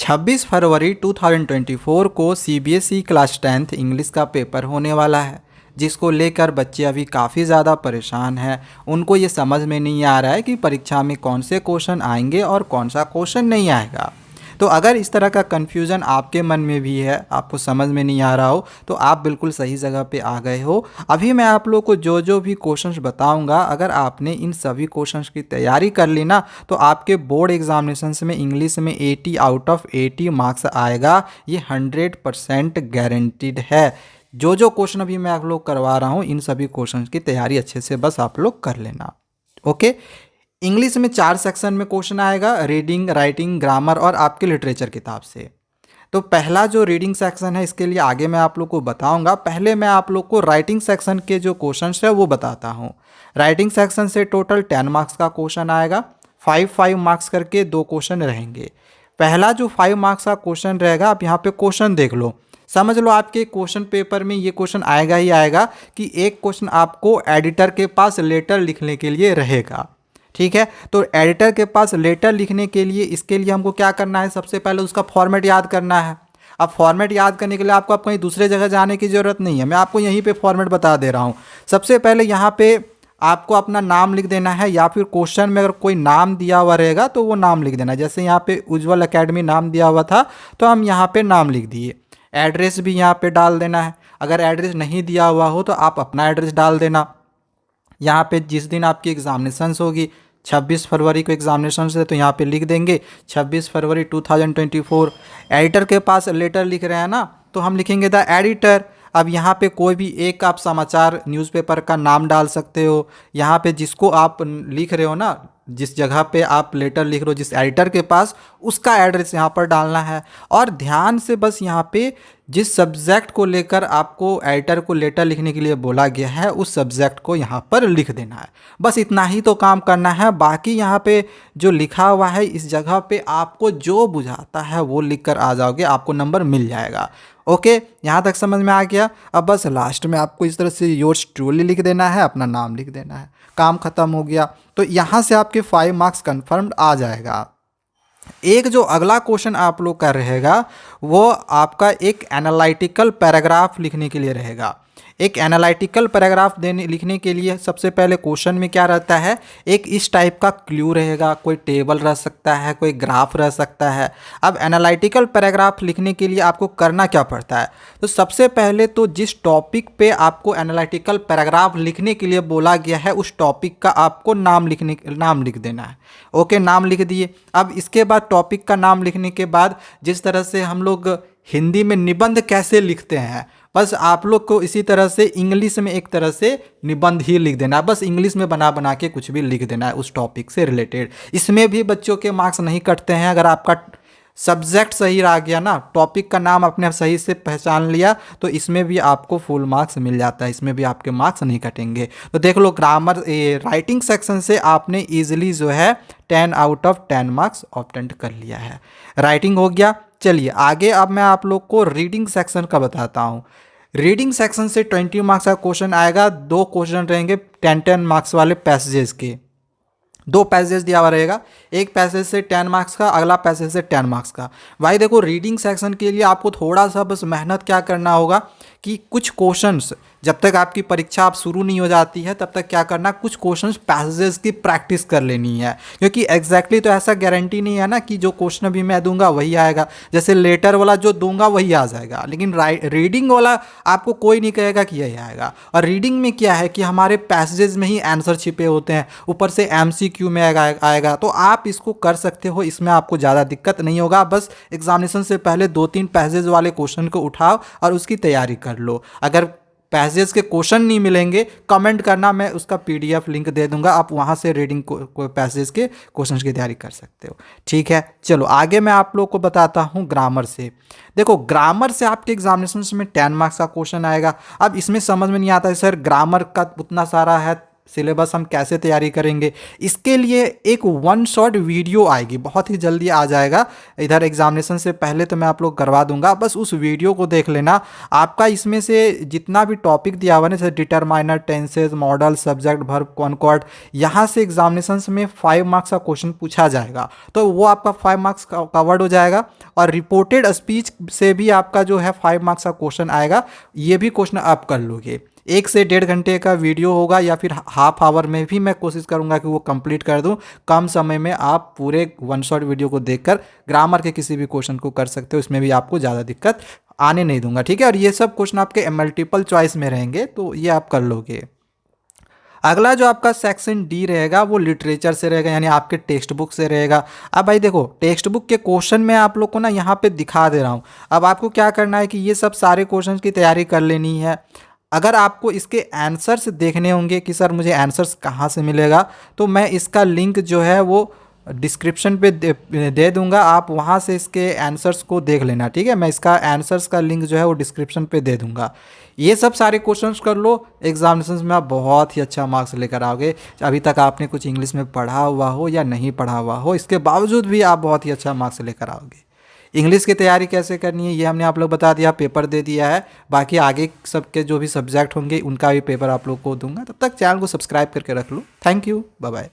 26 फरवरी 2024 को CBSE class 10th English का paper होने वाला है, जिसको लेकर बच्चे अभी काफ़ी ज़्यादा परेशान हैं। उनको ये समझ में नहीं आ रहा है कि परीक्षा में कौन से क्वेश्चन आएंगे और कौन सा क्वेश्चन नहीं आएगा। तो अगर इस तरह का कन्फ्यूज़न आपके मन में भी है, आपको समझ में नहीं आ रहा हो, तो आप बिल्कुल सही जगह पे आ गए हो। अभी मैं आप लोग को जो जो भी क्वेश्चंस बताऊंगा, अगर आपने इन सभी क्वेश्चंस की तैयारी कर ली ना, तो आपके बोर्ड एग्जामिनेशंस में इंग्लिश में 80 आउट ऑफ 80 मार्क्स आएगा। ये 100% गारंटीड है। जो जो क्वेश्चन अभी मैं आप लोग करवा रहा हूँ, इन सभी क्वेश्चन की तैयारी अच्छे से बस आप लोग कर लेना। ओके। इंग्लिश में 4 सेक्शन में क्वेश्चन आएगा, रीडिंग, राइटिंग, ग्रामर और आपके लिटरेचर किताब से। तो पहला जो रीडिंग सेक्शन है, इसके लिए आगे मैं आप लोग को बताऊंगा। पहले मैं आप लोग को राइटिंग सेक्शन के जो क्वेश्चंस है वो बताता हूँ। राइटिंग सेक्शन से टोटल 10 मार्क्स का क्वेश्चन आएगा। 5 मार्क्स करके 2 क्वेश्चन रहेंगे। पहला जो 5 मार्क्स का क्वेश्चन रहेगा, आप यहाँ पे क्वेश्चन देख लो, समझ लो आपके क्वेश्चन पेपर में ये क्वेश्चन आएगा ही आएगा कि एक क्वेश्चन आपको एडिटर के पास लेटर लिखने के लिए रहेगा। ठीक है, तो एडिटर के पास लेटर लिखने के लिए, इसके लिए हमको क्या करना है, सबसे पहले उसका फॉर्मेट याद करना है। अब फॉर्मेट याद करने के लिए आपको कहीं दूसरे जगह जाने की ज़रूरत नहीं है, मैं आपको यहीं पे फॉर्मेट बता दे रहा हूँ। सबसे पहले यहाँ पे आपको अपना नाम लिख देना है, या फिर क्वेश्चन में अगर कोई नाम दिया हुआ रहेगा तो वो नाम लिख देना है। जैसे यहाँ पे उज्ज्वल एकेडमी नाम दिया हुआ था, तो हम यहाँ पे नाम लिख दिए। एड्रेस भी यहाँ पे डाल देना है। अगर एड्रेस नहीं दिया हुआ हो तो आप अपना एड्रेस डाल देना। यहाँ पे जिस दिन आपकी एग्जामिनेशंस होगी, 26 फरवरी को एग्जामिनेशन है, तो यहाँ पे लिख देंगे 26 फरवरी 2024। एडिटर के पास लेटर लिख रहे हैं ना, तो हम लिखेंगे द एडिटर। अब यहाँ पे कोई भी एक आप समाचार न्यूज़पेपर का नाम डाल सकते हो। यहाँ पे जिसको आप लिख रहे हो ना, जिस जगह पे आप लेटर लिख रहे हो, जिस एडिटर के पास, उसका एड्रेस यहाँ पर डालना है। और ध्यान से बस यहाँ पे जिस सब्जेक्ट को लेकर आपको एडिटर को लेटर लिखने के लिए बोला गया है, उस सब्जेक्ट को यहाँ पर लिख देना है। बस इतना ही तो काम करना है। बाकी यहाँ पे जो लिखा हुआ है, इस जगह पे आपको जो बुझाता है वो लिख कर आ जाओगे, आपको नंबर मिल जाएगा। ओके, यहाँ तक समझ में आ गया। अब बस लास्ट में आपको इस तरह से योर्स ट्रूली लिख देना है, अपना नाम लिख देना है, काम खत्म हो गया। तो यहाँ से आपके 5 मार्क्स कन्फर्म्ड आ जाएगा। एक जो अगला क्वेश्चन आप लोग का रहेगा, वो आपका एक एनालिटिकल पैराग्राफ लिखने के लिए रहेगा। एक एनालिटिकल पैराग्राफ लिखने के लिए सबसे पहले क्वेश्चन में क्या रहता है, एक इस टाइप का क्लू रहेगा, कोई टेबल रह सकता है, कोई ग्राफ रह सकता है। अब एनालिटिकल पैराग्राफ लिखने के लिए आपको करना क्या पड़ता है, तो सबसे पहले तो जिस टॉपिक पे आपको एनालिटिकल पैराग्राफ लिखने के लिए बोला गया है, उस टॉपिक का आपको नाम लिख देना है। ओके, नाम लिख दिए। अब इसके बाद टॉपिक का नाम लिखने के बाद, जिस तरह से हम लोग हिंदी में निबंध कैसे लिखते हैं, बस आप लोग को इसी तरह से इंग्लिश में एक तरह से निबंध ही लिख देना है। बस इंग्लिश में बना बना के कुछ भी लिख देना है उस टॉपिक से रिलेटेड। इसमें भी बच्चों के मार्क्स नहीं कटते हैं। अगर आपका सब्जेक्ट सही रह गया ना, टॉपिक का नाम आपने सही से पहचान लिया, तो इसमें भी आपको फुल मार्क्स मिल जाता है, इसमें भी आपके मार्क्स नहीं कटेंगे। तो देख लो, ग्रामर राइटिंग सेक्शन से आपने ईजिली जो है 10 आउट ऑफ 10 मार्क्स ऑब्टेन कर लिया है। राइटिंग हो गया। चलिए आगे, अब मैं आप लोग को रीडिंग सेक्शन का बताता हूँ। रीडिंग सेक्शन से 20 मार्क्स का क्वेश्चन आएगा। 2 क्वेश्चन रहेंगे 10 मार्क्स वाले पैसेजेस के। 2 पैसेज दिया हुआ रहेगा, एक पैसेज से 10 मार्क्स का, अगला पैसेज से 10 मार्क्स का। भाई देखो, रीडिंग सेक्शन के लिए आपको थोड़ा सा बस मेहनत क्या करना होगा कि कुछ क्वेश्चंस, जब तक आपकी परीक्षा आप शुरू नहीं हो जाती है, तब तक क्या करना, कुछ क्वेश्चंस पैसेजेस की प्रैक्टिस कर लेनी है। क्योंकि एग्जैक्टली तो ऐसा गारंटी नहीं है ना कि जो क्वेश्चन भी मैं दूंगा वही आएगा। जैसे लेटर वाला जो दूंगा वही आ जाएगा, लेकिन रीडिंग वाला आपको कोई नहीं कहेगा कि यही आएगा। और रीडिंग में क्या है कि हमारे पैसेजेस में ही आंसर छिपे होते हैं, ऊपर से MCQ में आएगा। तो आप इसको कर सकते हो, इसमें आपको ज़्यादा दिक्कत नहीं होगा। बस एग्जामिनेशन से पहले 2-3 पैसेज वाले क्वेश्चन को उठाओ और उसकी तैयारी कर लो। अगर पैसेज के क्वेश्चन नहीं मिलेंगे, कमेंट करना, मैं उसका PDF लिंक दे दूंगा, आप वहां से रीडिंग को पैसेज के क्वेश्चंस की तैयारी कर सकते हो। ठीक है, चलो आगे मैं आप लोग को बताता हूं ग्रामर से। देखो, ग्रामर से आपके एग्जामिनेशन में 10 मार्क्स का क्वेश्चन आएगा। अब इसमें समझ में नहीं आता है सर, ग्रामर का उतना सारा है, सिलेबस हम कैसे तैयारी करेंगे, इसके लिए एक वन शॉट वीडियो आएगी, बहुत ही जल्दी आ जाएगा। इधर एग्जामिनेशन से पहले तो मैं आप लोग करवा दूंगा, बस उस वीडियो को देख लेना। आपका इसमें से जितना भी टॉपिक दिया हुआ है जैसे determiner, tenses, modal, subject, verb, concord, यहाँ से एग्जामिनेशन में 5 मार्क्स का क्वेश्चन पूछा जाएगा, तो वो आपका 5 मार्क्स कवर्ड हो जाएगा। और रिपोर्टेड स्पीच से भी आपका जो है 5 मार्क्स का क्वेश्चन आएगा, ये भी क्वेश्चन आप कर लोगे। 1 से 1.5 घंटे का वीडियो होगा या फिर हाफ आवर में भी मैं कोशिश करूंगा कि वो कंप्लीट कर दूं। कम समय में आप पूरे वन शॉट वीडियो को देखकर ग्रामर के किसी भी क्वेश्चन को कर सकते हो, इसमें भी आपको ज़्यादा दिक्कत आने नहीं दूंगा, ठीक है। और ये सब क्वेश्चन आपके मल्टीपल चॉइस में रहेंगे, तो ये आप कर लोगे। अगला जो आपका सेक्शन डी रहेगा वो लिटरेचर से रहेगा, यानी आपके टेक्स्ट बुक से रहेगा। अब भाई देखो, टेक्स्ट बुक के क्वेश्चन मैं आप लोग को ना यहाँ पे दिखा दे रहा हूँ। अब आपको क्या करना है कि ये सब सारे क्वेश्चन की तैयारी कर लेनी है। अगर आपको इसके आंसर्स देखने होंगे कि सर मुझे आंसर्स कहाँ से मिलेगा, तो मैं इसका लिंक जो है वो डिस्क्रिप्शन पे दे दूंगा, आप वहाँ से इसके आंसर्स को देख लेना, ठीक है। मैं इसका आंसर्स का लिंक जो है वो डिस्क्रिप्शन पे दे दूंगा। ये सब सारे क्वेश्चंस कर लो, एग्जामिनेशन में आप बहुत ही अच्छा मार्क्स लेकर आओगे। अभी तक आपने कुछ इंग्लिश में पढ़ा हुआ हो या नहीं पढ़ा हुआ हो, इसके बावजूद भी आप बहुत ही अच्छा मार्क्स लेकर आओगे। इंग्लिश की तैयारी कैसे करनी है ये हमने आप लोग बता दिया, पेपर दे दिया है। बाकी आगे सबके जो भी सब्जेक्ट होंगे उनका भी पेपर आप लोग को दूंगा। तब तक चैनल को सब्सक्राइब करके रख लो। Thank you, bye bye.